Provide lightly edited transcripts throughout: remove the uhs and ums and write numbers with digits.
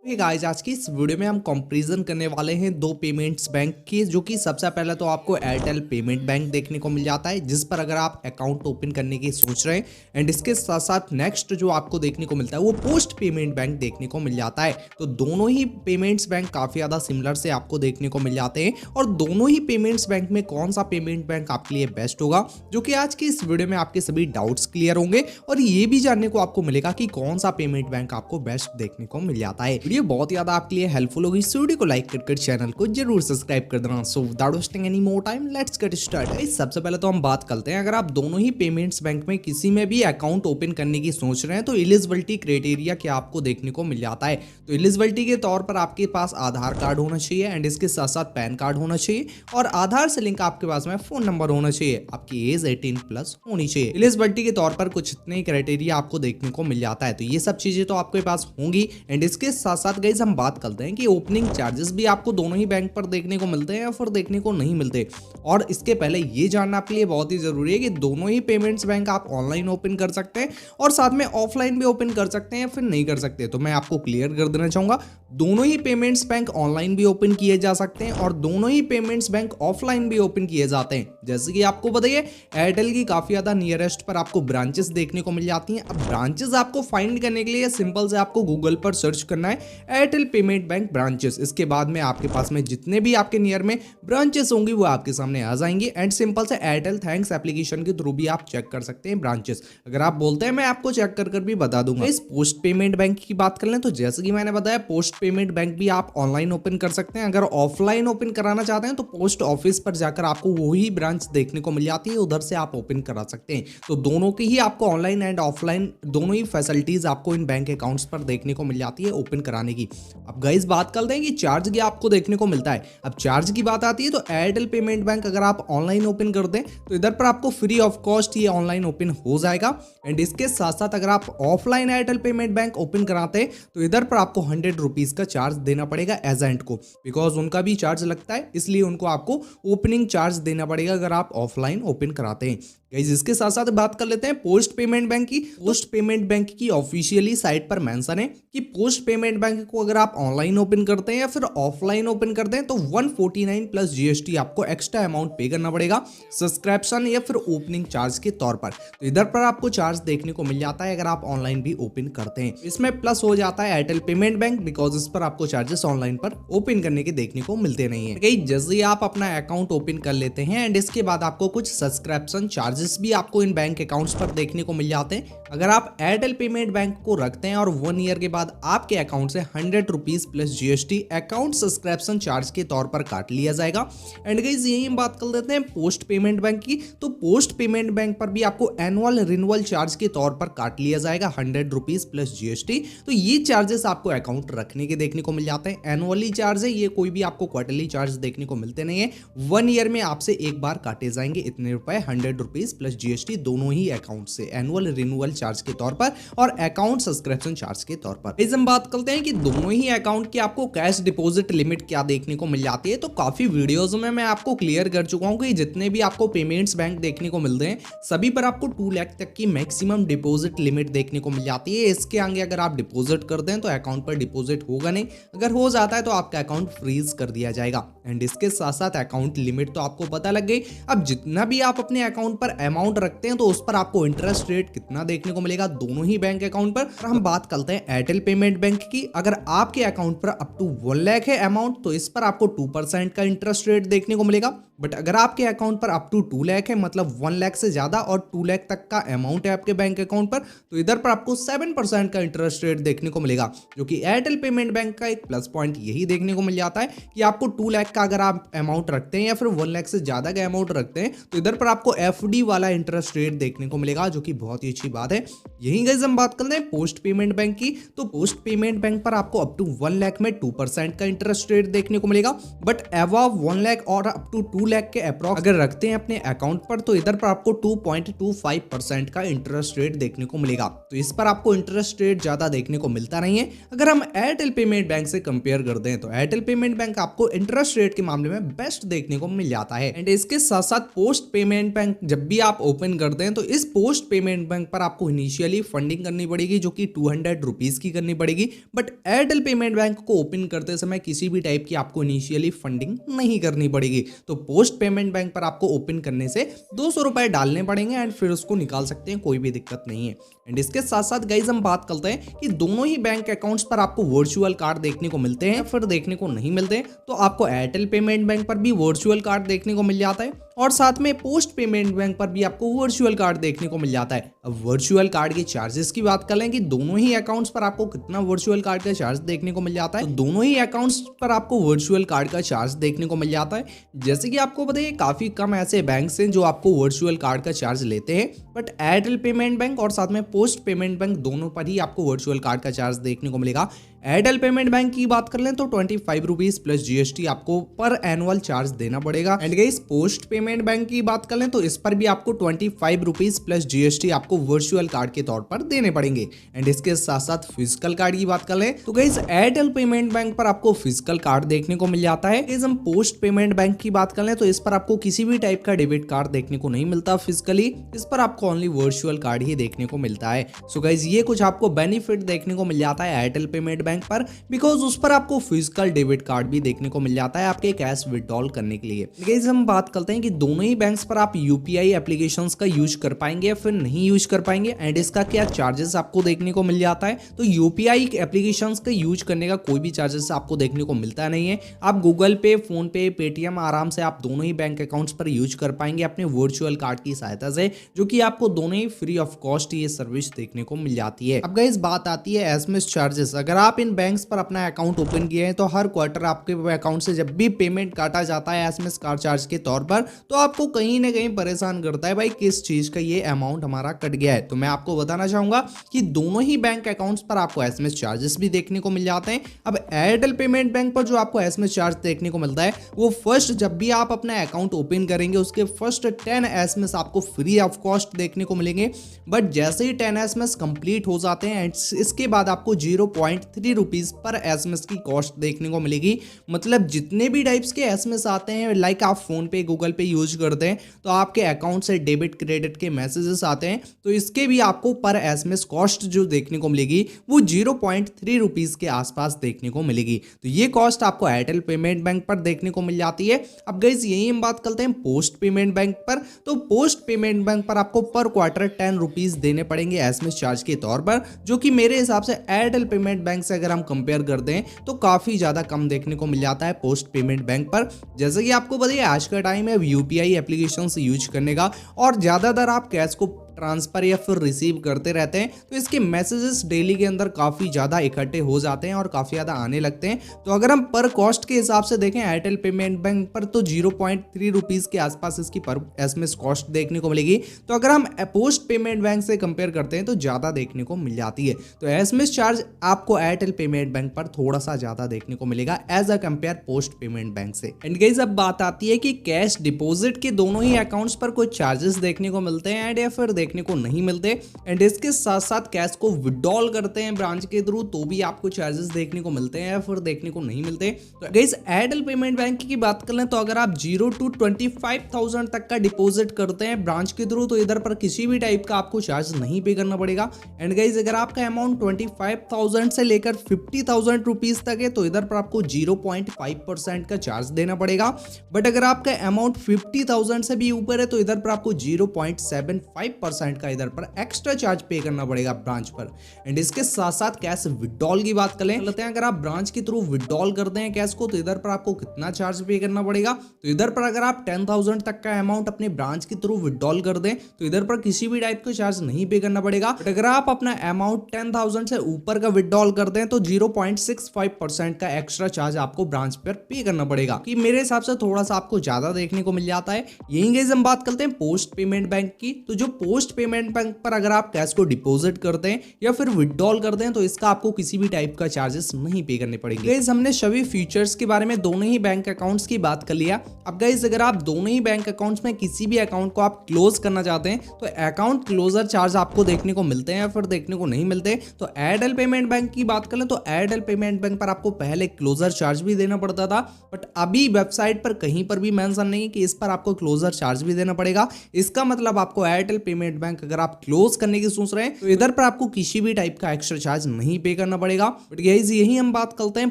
Hey guys, आज की इस वीडियो में हम कंपैरिजन करने वाले हैं दो पेमेंट्स बैंक के, जो कि सबसे पहले तो आपको एयरटेल पेमेंट बैंक देखने को मिल जाता है, जिस पर अगर आप अकाउंट ओपन करने की सोच रहे हैं। एंड इसके साथ साथ नेक्स्ट जो आपको देखने को मिलता है वो पोस्ट पेमेंट बैंक देखने को मिल जाता है। तो दोनों ही पेमेंट्स बैंक काफ़ी ज़्यादा सिमिलर से आपको देखने को मिल जाते हैं। और दोनों ही पेमेंट्स बैंक में कौन सा पेमेंट बैंक आपके लिए बेस्ट होगा, जो कि आज की इस वीडियो में आपके सभी डाउट्स क्लियर होंगे और ये भी जानने को आपको मिलेगा कि कौन सा पेमेंट बैंक आपको बेस्ट देखने को मिल जाता है। वीडियो बहुत ज्यादा आपके लिए हेल्पफुल होगी, इस वीडियो को लाइक कर चैनल को जरूर सब्सक्राइब कर देना। So without wasting any more time, let's get started. सबसे पहले तो हम बात करते हैं, अगर आप दोनों ही पेमेंट्स बैंक में किसी में भी अकाउंट ओपन करने की सोच रहे हैं तो एलिजिबिलिटी क्राइटेरिया क्या आपको देखने को मिल जाता है। तो एलिजिबिलिटी के तौर पर आपके पास आधार कार्ड होना चाहिए एंड इसके साथ साथ पैन कार्ड होना चाहिए और आधार से लिंक आपके पास में फोन नंबर होना चाहिए। आपकी एज 18+ होनी चाहिए। एलिजिबिलिटी के तौर पर कुछ इतने क्राइटेरिया आपको देखने को मिल जाता है, तो ये सब चीजें तो आपके पास होंगी। एंड इसके साथ साथ गाइस हम बात करते हैं कि ओपनिंग चार्जेस भी आपको दोनों ही बैंक पर देखने को मिलते हैं या फिर देखने को नहीं मिलते। और इसके पहले ये जानना आपके लिए बहुत ही जरूरी है कि दोनों ही पेमेंट्स बैंक आप ऑनलाइन ओपन कर सकते हैं और साथ में ऑफलाइन भी ओपन कर सकते हैं या फिर नहीं कर सकते। तो मैं आपको क्लियर कर देना चाहूंगा, दोनों ही पेमेंट्स बैंक ऑनलाइन भी ओपन किए जा सकते हैं और दोनों ही पेमेंट्स बैंक ऑफलाइन भी ओपन किए जाते हैं। जैसे कि आपको बताइए, एयरटेल की काफी ज्यादा नियरेस्ट पर आपको ब्रांचेस देखने को मिल जाती हैं। अब ब्रांचेस आपको फाइंड करने के लिए सिंपल से आपको गूगल पर सर्च करना है एयरटेल पेमेंट बैंक ब्रांचेस। इसके बाद में आपके पास में जितने भी आपके नियर में ब्रांचेस होंगी वो आपके सामने आ जाएंगे एंड सिंपल से एयरटेल थैंक्स एप्लीकेशन के थ्रू भी आप चेक कर सकते हैं ब्रांचेस। अगर आप बोलते हैं मैं आपको चेक कर भी बता दूंगा। इस पोस्ट पेमेंट बैंक की बात कर लें तो जैसे कि मैंने बताया, पोस्ट पेमेंट बैंक भी आप ऑनलाइन ओपन कर सकते हैं। अगर ऑफलाइन ओपन कराना चाहते हैं तो पोस्ट ऑफिस पर जाकर आपको वही ब्रांच देखने को मिल जाती है, उधर से आप ओपन करा सकते हैं। तो दोनों की ही आपको ऑनलाइन एंड ऑफलाइन दोनों ही फैसिलिटीज आपको इन बैंक अकाउंट्स पर देखने को मिल जाती है ओपन कराने की। अब गाइस बात करते हैं कि चार्ज क्या आपको देखने को मिलता है। अब चार्ज की बात आती है तो एयरटेल पेमेंट बैंक अगर आप ऑनलाइन ओपन कर दें तो इधर पर आपको फ्री ऑफ कॉस्ट ये ऑनलाइन ओपन हो जाएगा। एंड इसके साथ साथ अगर आप offline Airtel payment bank open कराते हैं तो इधर पर आपको 100 रुपीज का चार्ज देना पड़ेगा एजेंट को, बिकॉज उनका भी चार्ज लगता है, इसलिए उनको आपको ओपनिंग चार्ज देना पड़ेगा अगर आप ऑफलाइन ओपन कराते हैं। गाइस इसके साथ साथ बात कर लेते हैं पोस्ट पेमेंट बैंक की। पोस्ट पेमेंट बैंक की ऑफिशियली साइट पर मेंशन है कि पोस्ट पेमेंट बैंक को अगर आप ऑनलाइन ओपन करते हैं या फिर ऑफलाइन ओपन करते हैं तो 149+ GST आपको एक्स्ट्रा अमाउंट पे करना पड़ेगा सब्सक्रिप्शन या फिर ओपनिंग चार्ज के तौर पर। तो इधर पर आपको चार्ज देखने को मिल जाता है अगर आप ऑनलाइन भी ओपन करते हैं। इसमें प्लस हो जाता है एयरटेल पेमेंट बैंक, बिकॉज इस पर आपको चार्जेस ऑनलाइन पर ओपन करने के देखने को मिलते नहीं है। जैसे ही आप अपना अकाउंट ओपन कर लेते हैं एंड इसके बाद आपको कुछ सब्सक्रिप्शन चार्जेस भी आपको इन बैंक अकाउंट्स पर देखने को मिल जाते हैं। अगर आप एयरटेल पेमेंट बैंक को रखते हैं और 1 ईयर के बाद आपके अकाउंट से 100 rupees plus GST account subscription charge के तौर पर काट लिया जाएगा। एंड गाइस यही हम बात कर लेते हैं पोस्ट पेमेंट बैंक की। तो पोस्ट पेमेंट बैंक पर भी आपको एनुअल रिन्यूअल चार्ज के तौर पर काट लिया जाएगा 100 रुपीज प्लस GST। तो ये चार्जेस आपको अकाउंट रखने के देखने को मिल जाते हैं। एनुअली चार्ज है ये, कोई भी आपको क्वार्टरली चार्ज देखने को मिलते नहीं है। 1 ईयर में आपसे एक बार काटे जाएंगे इतने रुपए 100 रुपीज प्लस GST दोनों ही अकाउंट से, एनुअल रिन्यूअल चार्ज के तौर पर और अकाउंट सब्सक्रिप्शन चार्ज के तौर पर। इस हम बात करते हैं कि दोनों ही अकाउंट की आपको कैश डिपॉजिट लिमिट क्या देखने को मिल जाती है। तो काफी वीडियोस में मैं आपको क्लियर कर चुका हूं कि जितने भी आपको पेमेंट्स बैंक देखने को मिलते हैं सभी पर आपको 2 लाख तक की मैक्सिमम डिपॉजिट लिमिट देखने को मिल जाती है। इसके आगे अगर आप डिपॉजिट करते हैं तो अकाउंट पर डिपॉजिट होगा नहीं, अगर हो जाता है तो आपका अकाउंट फ्रीज कर दिया जाएगा। एंड इसके साथ साथ अकाउंट लिमिट तो आपको पता लग गई। अब जितना भी आप अपने अकाउंट पर अमाउंट रखते हैं तो उस पर आपको इंटरेस्ट रेट कितना देखने को मिलेगा दोनों ही बैंक अकाउंट पर। हम बात करते हैं एयरटेल पेमेंट बैंक की। अगर आपके अकाउंट पर अप टू 1 लाख है अमाउंट तो इस पर आपको 2% का इंटरेस्ट रेट देखने को मिलेगा। बट अगर आपके अकाउंट पर अप टू 2 लाख है, मतलब 1 लाख से ज्यादा और 2 लाख तक का अमाउंट है आपके बैंक अकाउंट पर, तो इधर पर आपको 7% का इंटरेस्ट रेट देखने को मिलेगा। जो कि एयरटेल पेमेंट बैंक का एक प्लस पॉइंट यही देखने को मिल जाता है कि आपको 2 लाख का अगर आप अमाउंट रखते हैं या फिर 1 लाख से ज्यादा का अमाउंट रखते हैं तो इधर पर आपको FD वाला इंटरेस्ट रेट देखने को मिलेगा, जो कि बहुत ही अच्छी बात है। यही गाइस हम बात करते हैं पोस्ट पेमेंट बैंक की। तो पोस्ट पेमेंट बैंक पर आपको अप टू 1 लाख में 2% का इंटरेस्ट रेट देखने को मिलेगा। बट अबव 1 लाख और अप टू 2 लाख के अप्रॉक्स अगर रखते हैं अपने अकाउंट पर तो इधर पर आपको 2.25% का इंटरेस्ट रेट देखने को मिलेगा। तो इस पर आपको इंटरेस्ट रेट ज्यादा देखने को मिलता नहीं है। अगर हम एयरटेल पेमेंट बैंक से कंपेयर करते हैं तो एयरटेल पेमेंट बैंक आपको इंटरेस्ट रेट के मामले में बेस्ट देखने को मिल जाता है। एंड इसके साथ साथ पोस्ट पेमेंट बैंक जब भी भी आप ओपन करते हैं तो इस पोस्ट पेमेंट बैंक पर आपको इनिशियली फंडिंग करनी पड़ेगी जो कि 200 रुपीज़ की करनी पड़ेगी। बट एयरटेल पेमेंट बैंक को ओपन करते समय किसी भी टाइप की आपको इनिशियली फंडिंग नहीं करनी पड़ेगी। तो पोस्ट पेमेंट बैंक पर आपको ओपन करने से 200 रुपए डालने पड़ेंगे एंड फिर उसको निकाल सकते हैं, कोई भी दिक्कत नहीं है। एंड इसके साथ साथ गाइज हम बात करते हैं कि दोनों ही बैंक अकाउंट्स पर आपको वर्चुअल कार्ड देखने को मिलते हैं, फिर देखने को नहीं मिलते। तो आपको एयरटेल पेमेंट बैंक पर भी वर्चुअल कार्ड देखने को मिल जाता है और साथ में पोस्ट पेमेंट बैंक पर भी आपको वर्चुअल कार्ड देखने को मिल जाता है। अब वर्चुअल कार्ड के चार्जेस की बात कर लें कि दोनों ही अकाउंट्स पर आपको कितना वर्चुअल कार्ड का चार्ज देखने को मिल जाता है। तो दोनों ही अकाउंट्स पर आपको वर्चुअल कार्ड का चार्ज देखने को मिल जाता है। जैसे कि आपको पता है काफी कम ऐसे बैंक हैं जो आपको वर्चुअल कार्ड का चार्ज लेते हैं, बट एयरटेल पेमेंट बैंक और साथ में पोस्ट पेमेंट बैंक दोनों पर ही आपको वर्चुअल कार्ड का चार्ज देखने को मिलेगा। एयरटेल पेमेंट बैंक की बात कर लें तो 25 रुपीज प्लस जीएसटी आपको पर एनुअल चार्ज देना पड़ेगा। And guys post payment bank की बात कर लें तो इस पर भी आपको 25 रुपीज प्लस जीएसटी आपको वर्चुअल कार्ड के तौर पर देने पड़ेंगे। एंड इसके साथ साथ फिजिकल कार्ड की बात कर लें तो गाइस एयरटेल पेमेंट बैंक पर आपको फिजिकल कार्ड देखने को मिल जाता है। गाइस हम पोस्ट पेमेंट बैंक की बात कर लें तो इस पर आपको किसी भी टाइप का डेबिट कार्ड देखने को नहीं मिलता फिजिकली, इस पर आपको ओनली वर्चुअल कार्ड ही देखने को मिलता है। सो गाइस ये कुछ आपको बेनिफिट देखने को मिल जाता है एयरटेल पेमेंट बैंक पर, बिकॉज उस पर आपको फिजिकल डेबिट कार्ड भी देखने को मिल जाता है आपके कैश विड्रॉल करने के लिए। गाइस हम बात करते हैं कि दोनों ही बैंक्स पर आप यूपीआई एप्लीकेशंस का यूज कर पाएंगे या फिर नहीं यूज कर पाएंगे एंड इसका क्या चार्जेस आपको देखने को मिल जाता है। तो यूपीआई एप्लीकेशंस का यूज करने का कोई भी चार्जेस आपको देखने को मिलता नहीं है। आप गूगल पे, फोन पे, पेटीएम आराम से आप दोनों ही बैंक अकाउंट्स पर यूज कर पाएंगे अपने वर्चुअल कार्ड की सहायता से, जो कि आपको दोनों ही फ्री ऑफ कॉस्ट ये सर्विस देखने को मिल जाती है। अब गाइस बात आती है एसएमएस चार्जेस। अगर आप इन बैंक्स पर अपना अकाउंट ओपन किए हैं तो हर क्वार्टर आपके अकाउंट से जब भी पेमेंट काटा जाता है एसएमएस कार्ड चार्ज के तौर पर, तो आपको कहीं ना कहीं परेशान करता है भाई किस चीज का ये अमाउंट हमारा कट गया है। तो मैं आपको बताना चाहूंगा कि दोनों ही बैंक अकाउंट्स पर आपको एसएमएस चार्जेस भी देखने को मिल जाते हैं। अब एयरटेल पेमेंट बैंक पर जो आपको एसएमएस चार्ज देखने को मिलता है वो फर्स्ट जब भी आप अपना अकाउंट ओपन करेंगे उसके फर्स्ट 10 एसएमएस आपको फ्री ऑफ कॉस्ट देखने को मिलेंगे। बट जैसे ही 10 एसएमएस कंप्लीट हो जाते हैं इसके बाद आपको 0.3 रुपीज पर एसएमएस की कॉस्ट देखने को मिलेगी। मतलब जितने भी टाइप्स के एसएमएस आते हैं, लाइक आप फोन पे, गूगल पे यूज करते हैं तो आपके अकाउंट से डेबिट क्रेडिट के मैसेजेस आते हैं, तो इसके भी आपको पर एसएमएस कॉस्ट जो देखने को मिलेगी वो 0.3 रुपीज के आसपास देखने को मिलेगी। तो ये कॉस्ट आपको एयरटेल पेमेंट बैंक पर देखने को मिल जाती है। अब गाइस यही हम बात करते हैं पोस्ट पेमेंट बैंक पर। तो पोस्ट पेमेंट बैंक पर आपको पर क्वार्टर 10 रुपीज देने पड़ेंगे एसएमएस चार्ज के तौर पर, जो कि मेरे हिसाब से एयरटेल पेमेंट बैंक से अगर हम कंपेयर करते हैं तो काफी ज्यादा कम देखने को मिल जाता है पोस्ट पेमेंट बैंक पर। जैसे कि आपको बताइए आज का टाइम है यूपीआई एप्लीकेशन यूज करने का और ज्यादातर आप कैश को ट्रांसफर या फिर रिसीव करते रहते हैं, तो इसके मैसेजेस डेली के अंदर काफ़ी ज़्यादा इकट्ठे हो जाते हैं और काफ़ी ज़्यादा आने लगते हैं। तो अगर हम पर कॉस्ट के हिसाब से देखें एयरटेल पेमेंट बैंक पर तो 0.3 रुपीज़ के आसपास इसकी पर एसएमएस कॉस्ट देखने को मिलेगी। तो अगर हम पोस्ट पेमेंट बैंक से कंपेयर करते हैं तो ज़्यादा देखने को मिल जाती है। तो एसएमएस चार्ज आपको एयरटेल पेमेंट बैंक पर थोड़ा सा ज़्यादा देखने को मिलेगा as a compare post payment bank से। एंड गाइस अब बात आती है कि कैश डिपॉजिट के दोनों ही अकाउंट्स पर कुछ चार्जेस देखने को मिलते हैं एंड या फिर देखने को नहीं मिलते। एंड इसके साथ साथ कैश को विड्रॉल करते हैं ब्रांच के थ्रू तो भी आपको चार्जेस देखने को मिलते हैं या फिर देखने को नहीं मिलते। तो गाइस एयरटेल पेमेंट बैंक की बात कर लें तो अगर आप 0 to 25,000 तक का डिपॉजिट करते हैं ब्रांच के थ्रू तो इधर पर किसी भी टाइप का आपको चार्ज नहीं पे करना पड़ेगा। एंड गाइस अगर आपका अमाउंट 25,000 से लेकर 50,000 रुपीज तक है तो इधर पर आपको 0.5% का चार्ज देना पड़ेगा। बट अगर आपका अमाउंट 50,000 से भी ऊपर है तो इधर पर आपको 0.75% का इधर पर एक्स्ट्रा चार्ज पे करना पड़ेगा ब्रांच पर। एंड इसके साथ साथ कैश विड्रॉल की बात कर लेते हैं, अगर आप ब्रांच के थ्रू विड्रॉल करते हैं कैश को तो इधर पर आपको कितना चार्ज पे करना पड़ेगा। तो इधर पर अगर आप 10,000 तक का अमाउंट अपने ब्रांच के थ्रू विड्रॉल कर दें तो इधर पर किसी भी टाइप का चार्ज नहीं पे करना पड़ेगा। बट अगर आप अपना अमाउंट 10,000 से ऊपर का विड्रॉल कर दें तो 0.65% का एक्स्ट्रा चार्ज आपको ब्रांच पर पे करना पड़ेगा, कि मेरे हिसाब से थोड़ा सा आपको ज्यादा देखने को मिल जाता है। यही गाइस हम बात करते हैं पोस्ट पेमेंट बैंक की। तो जो पोस्ट पोस्ट पेमेंट बैंक पर अगर आप कैश को डिपॉजिट करते हैं या फिर विड्रॉल करते हैं तो इसका आपको किसी भी टाइप का चार्जेस नहीं पे करने पड़ेंगे। गाइस हमने सभी फीचर्स के बारे में दोनों ही बैंक अकाउंट्स की बात कर लिया। अब गाइस अगर आप दोनों ही बैंक अकाउंट्स में किसी भी अकाउंट को आप क्लोज करना चाहते हैं तो अकाउंट क्लोजर चार्ज आपको देखने को मिलते हैं या फिर देखने को नहीं मिलते। तो एयरटेल पेमेंट बैंक की बात करें तो एयरटेल पेमेंट बैंक पर आपको पहले क्लोजर चार्ज भी देना पड़ता था, बट अभी वेबसाइट पर कहीं पर भी मेंशन नहीं है कि इस पर आपको क्लोजर चार्ज भी देना पड़ेगा। इसका मतलब आपको एयरटेल पेमेंट बैंक अगर आप क्लोज करने की सोच रहे हैं तो इधर पर आपको किसी भी टाइप का एक्स्ट्रा चार्ज नहीं पे करना पड़ेगा। बट गाइस यही हम बात करते हैं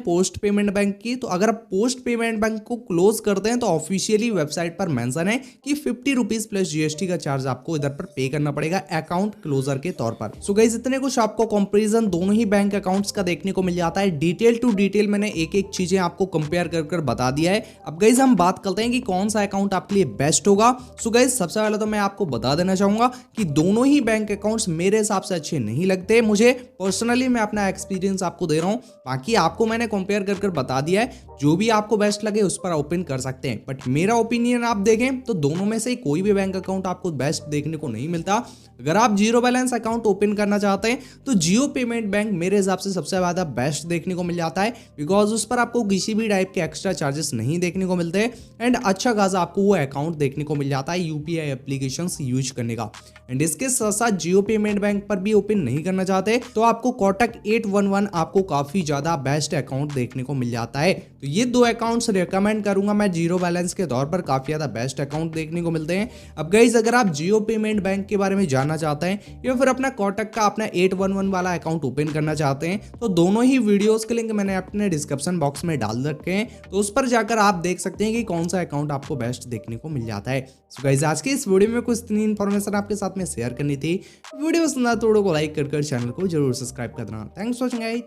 पोस्ट पेमेंट बैंक की। तो अगर आप पोस्ट पेमेंट बैंक को क्लोज करते हैं तो ऑफिशियली वेबसाइट पर मेंशन है कि 50 रुपीज प्लस जीएसटी का चार्ज आपको इधर पर पे करना पड़ेगा अकाउंट क्लोजर के तौर पर। सो गाइस इतने कुछ आपको कंपैरिजन दोनों ही बैंक अकाउंट्स का देखने को मिल जाता है। डिटेल टू डिटेल मैंने एक एक चीजें आपको कंपेयर कर बता दिया है। अब गाइस हम बात करते हैं कि कौन सा अकाउंट आपके लिए बेस्ट होगा। सो गाइस सबसे पहले तो मैं आपको बता देना चाहूंगा कि दोनों ही बैंक अकाउंट्स मेरे हिसाब से अच्छे नहीं लगते। मुझे पर्सनली मैं अपना एक्सपीरियंस आपको दे रहा हूं, बाकी आपको मैंने कंपेयर कर बता दिया है। जो भी आपको बेस्ट लगे उस पर ओपन कर सकते हैं, बट मेरा ओपिनियन आप देखें तो दोनों में से कोई भी बैंक अकाउंट आपको बेस्ट देखने को नहीं मिलता। अगर आप जीरो बैलेंस अकाउंट ओपन करना चाहते हैं तो जियो पेमेंट बैंक मेरे हिसाब से सबसे ज्यादा बेस्ट देखने को मिल जाता है, बिकॉज उस पर आपको किसी भी टाइप के एक्स्ट्रा चार्जेस नहीं देखने को मिलते एंड अच्छा खासा आपको वो अकाउंट देखने को मिल जाता है यूपीआई एप्लीकेशंस यूज करने का। एंड इसके साथ साथ जियो पेमेंट बैंक पर भी ओपन नहीं करना चाहते तो आपको कोटक 811 आपको काफी ज्यादा बेस्ट अकाउंट देखने को मिल जाता है। तो ये दो अकाउंट्स रेकमेंड करूंगा मैं जीरो बैलेंस के तौर पर, काफी ज्यादा बेस्ट अकाउंट देखने को मिलते हैं। अब गाइस अगर आप जियो पेमेंट बैंक के बारे में जानना चाहते हैं या फिर अपना कोटक का अपना 811 वाला अकाउंट ओपन करना चाहते हैं तो दोनों ही वीडियोस के लिंक मैंने अपने डिस्क्रिप्शन बॉक्स में डाल रखे हैं, तो उस पर जाकर आप देख सकते हैं कि कौन सा अकाउंट आपको बेस्ट देखने को मिल जाता है। सो गाइस आज के इस वीडियो में कुछ इतनी इन्फॉर्मेशन आपके साथ में शेयर करनी थी। वीडियो पसंद आए तो वीडियो को लाइक कर चैनल को जरूर सब्सक्राइब करना। Thanks for watching guys.